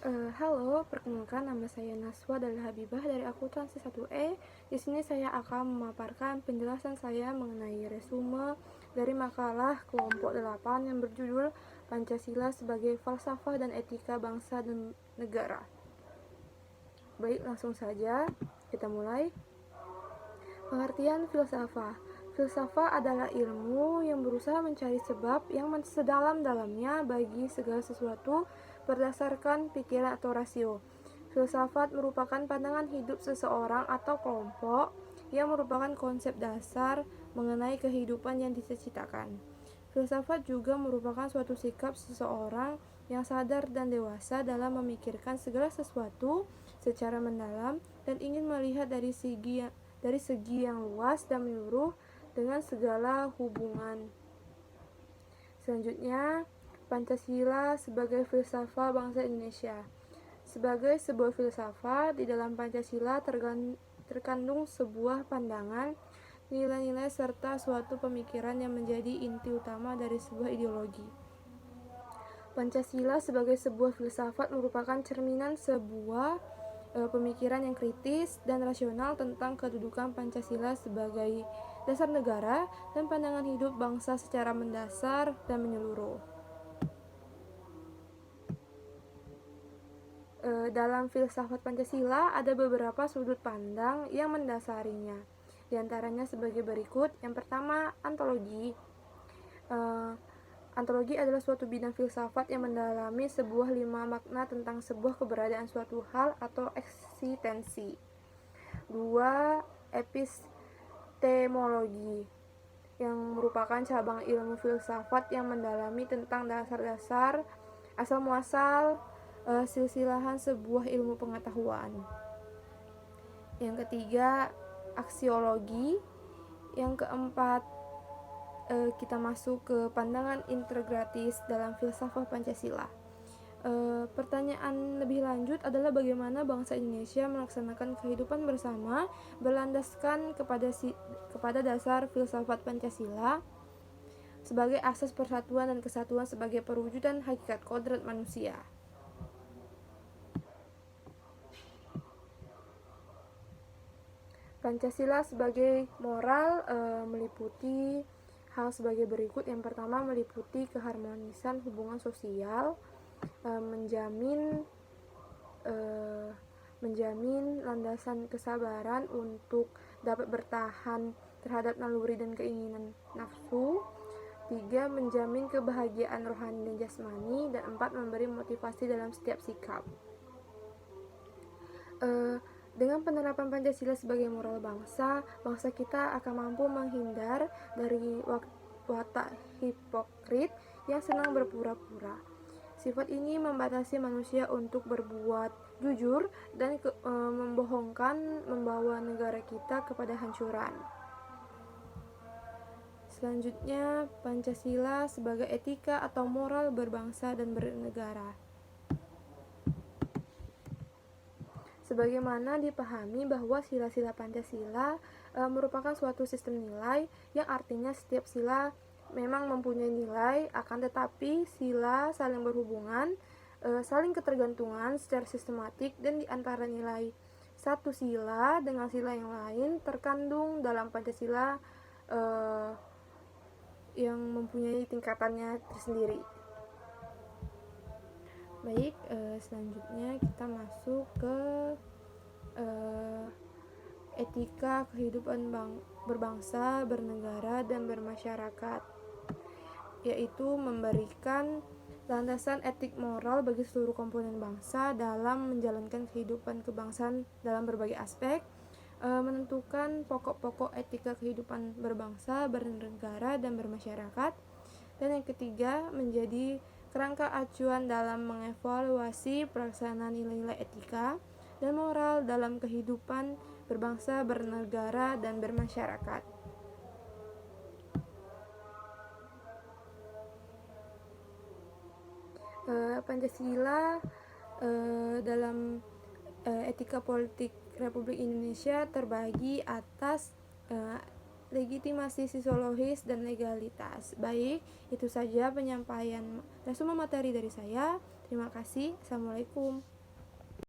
Halo, perkenalkan nama saya Naswa Dalil Habibah dari akuntansi 1E. Di sini saya akan memaparkan penjelasan saya mengenai resume dari makalah kelompok 8 yang berjudul Pancasila sebagai Falsafah dan Etika Bangsa dan Negara. Baik, langsung saja kita mulai. Pengertian filsafah. Filsafah adalah ilmu yang berusaha mencari sebab yang sedalam-dalamnya bagi segala sesuatu berdasarkan pikiran atau rasio. Filsafat merupakan pandangan hidup seseorang atau kelompok yang merupakan konsep dasar mengenai kehidupan yang diciptakan. Filsafat juga merupakan suatu sikap seseorang yang sadar dan dewasa dalam memikirkan segala sesuatu secara mendalam dan ingin melihat dari segi yang luas dan menyeluruh dengan segala hubungan. Selanjutnya, Pancasila sebagai filsafat bangsa Indonesia. Sebagai sebuah filsafat, di dalam Pancasila terkandung sebuah pandangan, nilai-nilai serta suatu pemikiran yang menjadi inti utama dari sebuah ideologi. Pancasila sebagai sebuah filsafat merupakan cerminan sebuah pemikiran yang kritis dan rasional tentang kedudukan Pancasila sebagai dasar negara dan pandangan hidup bangsa secara mendasar dan menyeluruh. Dalam filsafat Pancasila ada beberapa sudut pandang yang mendasarinya. Di antaranya sebagai berikut. Yang pertama, ontologi. Ontologi adalah suatu bidang filsafat yang mendalami sebuah 5 makna tentang sebuah keberadaan suatu hal atau eksistensi. 2. Epistemologi, yang merupakan cabang ilmu filsafat yang mendalami tentang dasar-dasar, asal-muasal, silsilahan sebuah ilmu pengetahuan. Yang ketiga, aksiologi. Yang keempat, kita masuk ke pandangan integratis dalam filsafat Pancasila. Pertanyaan lebih lanjut adalah bagaimana bangsa Indonesia melaksanakan kehidupan bersama berlandaskan kepada dasar filsafat Pancasila sebagai asas persatuan dan kesatuan sebagai perwujudan hakikat kodrat manusia. Pancasila sebagai moral meliputi hal sebagai berikut. Yang pertama, meliputi keharmonisan hubungan sosial, menjamin landasan kesabaran untuk dapat bertahan terhadap naluri dan keinginan nafsu. 3. Menjamin kebahagiaan rohani dan jasmani. Dan 4. Memberi motivasi dalam setiap sikap. Dengan penerapan Pancasila sebagai moral bangsa kita akan mampu menghindar dari watak hipokrit yang senang berpura-pura. Sifat ini membatasi manusia untuk berbuat jujur dan membohongkan membawa negara kita kepada hancuran. Selanjutnya, Pancasila sebagai etika atau moral berbangsa dan bernegara. Sebagaimana dipahami bahwa sila-sila Pancasila merupakan suatu sistem nilai yang artinya setiap sila memang mempunyai nilai, akan tetapi sila saling berhubungan, saling ketergantungan secara sistematik, dan di antara nilai satu sila dengan sila yang lain terkandung dalam Pancasila yang mempunyai tingkatannya tersendiri. Baik, selanjutnya kita masuk ke etika kehidupan berbangsa, bernegara, dan bermasyarakat, yaitu memberikan landasan etik moral bagi seluruh komponen bangsa dalam menjalankan kehidupan kebangsaan dalam berbagai aspek, menentukan pokok-pokok etika kehidupan berbangsa, bernegara, dan bermasyarakat. Dan yang ketiga, menjadi kerangka acuan dalam mengevaluasi pelaksanaan nilai-nilai etika dan moral dalam kehidupan berbangsa, bernegara, dan bermasyarakat. Pancasila dalam etika politik Republik Indonesia terbagi atas legitimasi sosiologis dan legalitas. Baik, itu saja penyampaian resume materi dari saya. Terima kasih. Assalamualaikum.